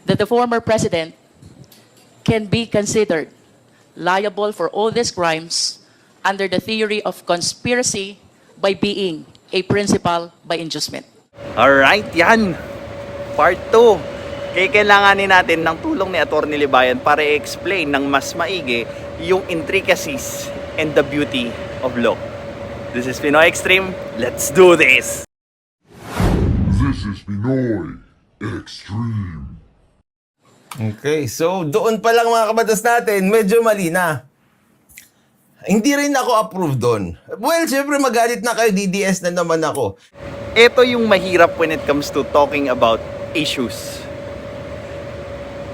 that the former president can be considered liable for all these crimes under the theory of conspiracy by being a principal by inducement. Alright, yan. Part 2. Kaya kailanganin natin ng tulong ni Atty. Libayan para i-explain ng mas maigi yung intricacies and the beauty of law. This is Pinoy Extreme. Let's do this! This is Pinoy Extreme. Okay, so doon pa lang mga kabatas natin, medyo mali na. Hindi rin ako approve doon. Well, syempre magalit na kayo, DDS na naman ako. Ito yung mahirap when it comes to talking about issues.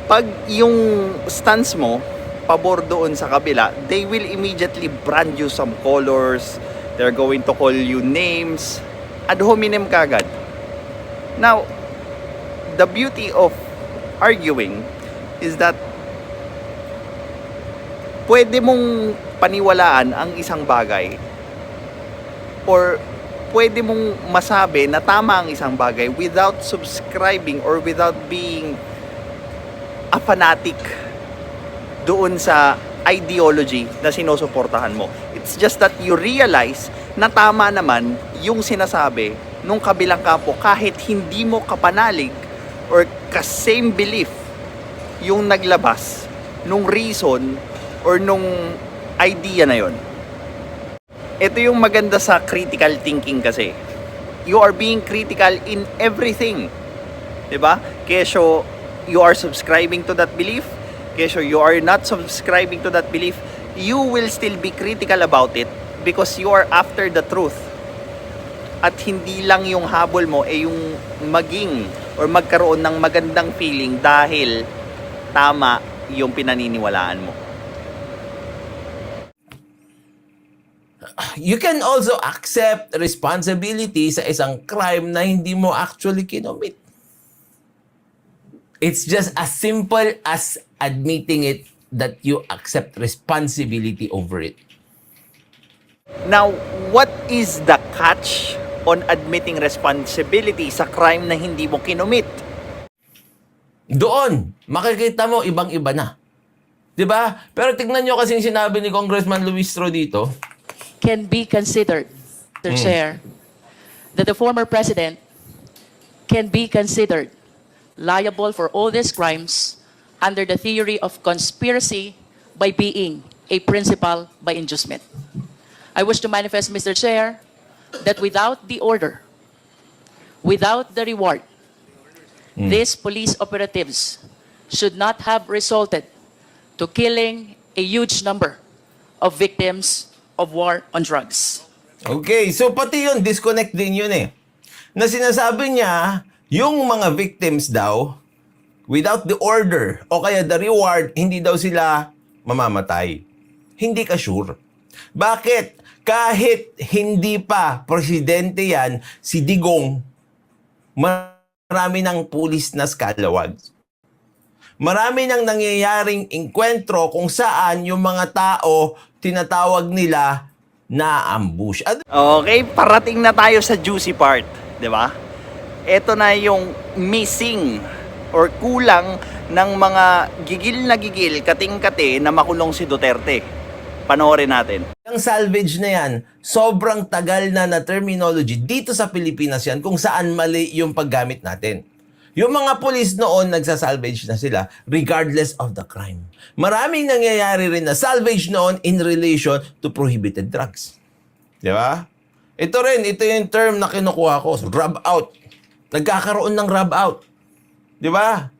Pag yung stance mo, pabor doon sa kabila, they will immediately brand you some colors, they're going to call you names, ad hominem kagad. Now, the beauty of arguing is that pwede mong paniwalaan ang isang bagay or pwede mong masabi na tama ang isang bagay without subscribing or without being a fanatic doon sa ideology na sinusuportahan mo. It's just that you realize na tama naman yung sinasabi nung kabilang kampo kahit hindi mo kapanalig or ka-same belief yung naglabas nung reason or nung idea na yon. Ito yung maganda sa critical thinking kasi. You are being critical in everything. Diba? Kesyo you are subscribing to that belief, kesyo you are not subscribing to that belief, you will still be critical about it because you are after the truth. At hindi lang yung habol mo yung maging or magkaroon ng magandang feeling dahil tama yung pinaniniwalaan mo. You can also accept responsibility sa isang crime na hindi mo actually kinomit. It's just as simple as admitting it that you accept responsibility over it. Now, what is the catch on admitting responsibility sa crime na hindi mo kinomit? Doon, makikita mo ibang-iba na. 'Di ba? Pero tignan nyo kasi yung sinabi ni Congressman Luis Tro dito. Can be considered, Mr. Chair, that the former president can be considered liable for all these crimes under the theory of conspiracy by being a principal by inducement. I wish to manifest, Mr. Chair, that without the order, without the reward, these police operatives should not have resulted to killing a huge number of victims of war on drugs. Okay, so pati yun, disconnect din yun eh. Na sinasabi niya, yung mga victims daw, without the order o kaya the reward, hindi daw sila mamamatay. Hindi ka sure. Bakit? Kahit hindi pa presidente yan, si Digong, marami ng pulis na scalawag. Marami nang nangyayaring engkwentro kung saan yung mga tao tinatawag nila na ambush. Okay, parating na tayo sa juicy part, 'di ba? Ito na yung missing or kulang ng mga gigil, kating-kati na makulong si Duterte. Panoorin natin. Ang salvage na yan, sobrang tagal na terminology dito sa Pilipinas yan kung saan mali yung paggamit natin. Yung mga pulis noon, nagsasalvage na sila regardless of the crime. Maraming nangyayari rin na salvage noon in relation to prohibited drugs. Di ba? Ito yung term na kinukuha ko, rub out. Nagkakaroon ng rub out. Di ba?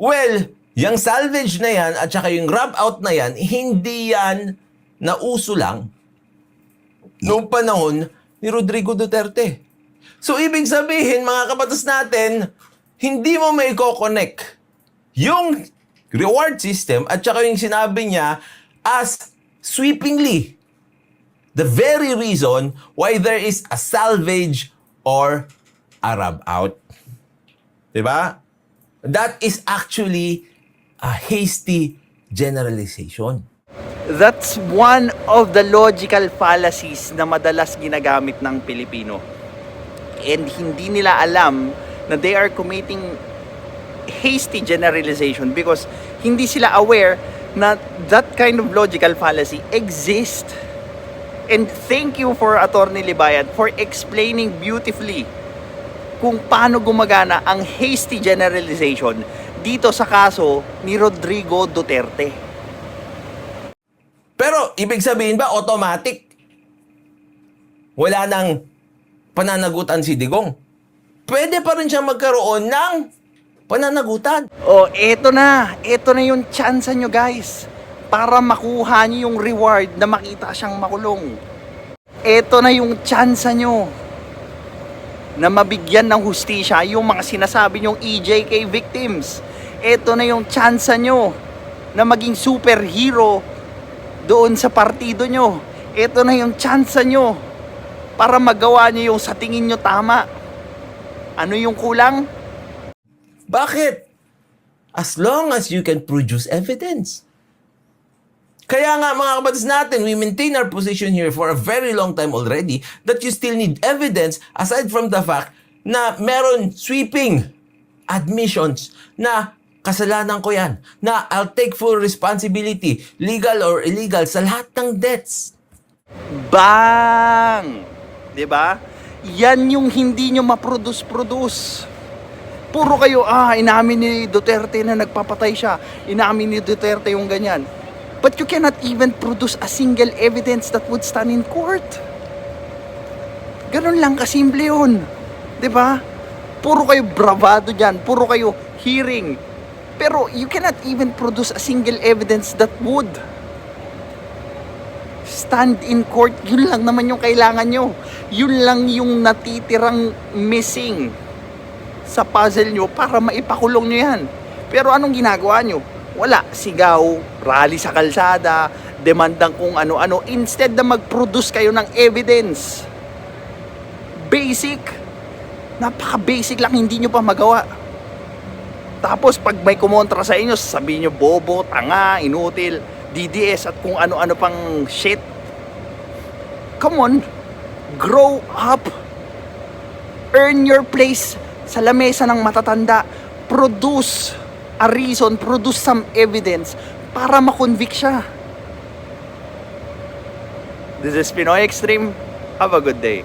Well, yung salvage na yan at saka yung rub out na yan, hindi yan nauso lang noong panahon ni Rodrigo Duterte. So, ibig sabihin, mga kabatas natin, hindi mo may ko-connect yung reward system at saka yung sinabi niya as sweepingly the very reason why there is a salvage or a rub out. Diba? That is actually a hasty generalization. That's one of the logical fallacies na madalas ginagamit ng Pilipino. And hindi nila alam na they are committing hasty generalization because hindi sila aware na that kind of logical fallacy exists. And thank you for Attorney Libayad for explaining beautifully kung paano gumagana ang hasty generalization dito sa kaso ni Rodrigo Duterte. Pero, ibig sabihin ba, automatic? Wala nang pananagutan si Digong. Pwede pa rin siya magkaroon ng pananagutan. Oh, eto na yung chance nyo guys para makuha nyo yung reward na makita siyang makulong. Eto na yung chance nyo na mabigyan ng hustisya yung mga sinasabi nyong EJK victims. Eto na yung chance nyo na maging superhero doon sa partido nyo. Eto na yung chance nyo para magawa nyo yung sa tingin nyo tama. Ano yung kulang? Bakit? As long as you can produce evidence. Kaya nga mga kabatas natin, we maintain our position here for a very long time already that you still need evidence aside from the fact na meron sweeping admissions na kasalanan ko yan, na I'll take full responsibility, legal or illegal, sa lahat ng debts. Bang! 'Di ba? Yan yung hindi nyo ma-produce. Puro kayo, inamin ni Duterte na nagpapatay siya. Inamin ni Duterte yung ganyan. But you cannot even produce a single evidence that would stand in court. Ganun lang kasimple yun. 'Di ba? Puro kayo bravado dyan. Puro kayo hearing. Pero you cannot even produce a single evidence that would stand in court. Yun lang naman yung kailangan nyo. Yun lang yung natitirang missing sa puzzle nyo para maipakulong nyo yan. Pero anong ginagawa nyo? Wala. Sigaw, rally sa kalsada, demandang kung ano-ano. Instead na mag-produce kayo ng evidence. Basic. Napaka-basic lang, hindi nyo pa magawa. Tapos pag may kumontra sa inyo, sabihin nyo bobo, tanga, inutil, DDS at kung ano-ano pang shit. Come on. Grow up. Earn your place sa lamesa ng matatanda. Produce a reason, produce some evidence para makonvict siya. This is Pinoy Extreme. Have a good day.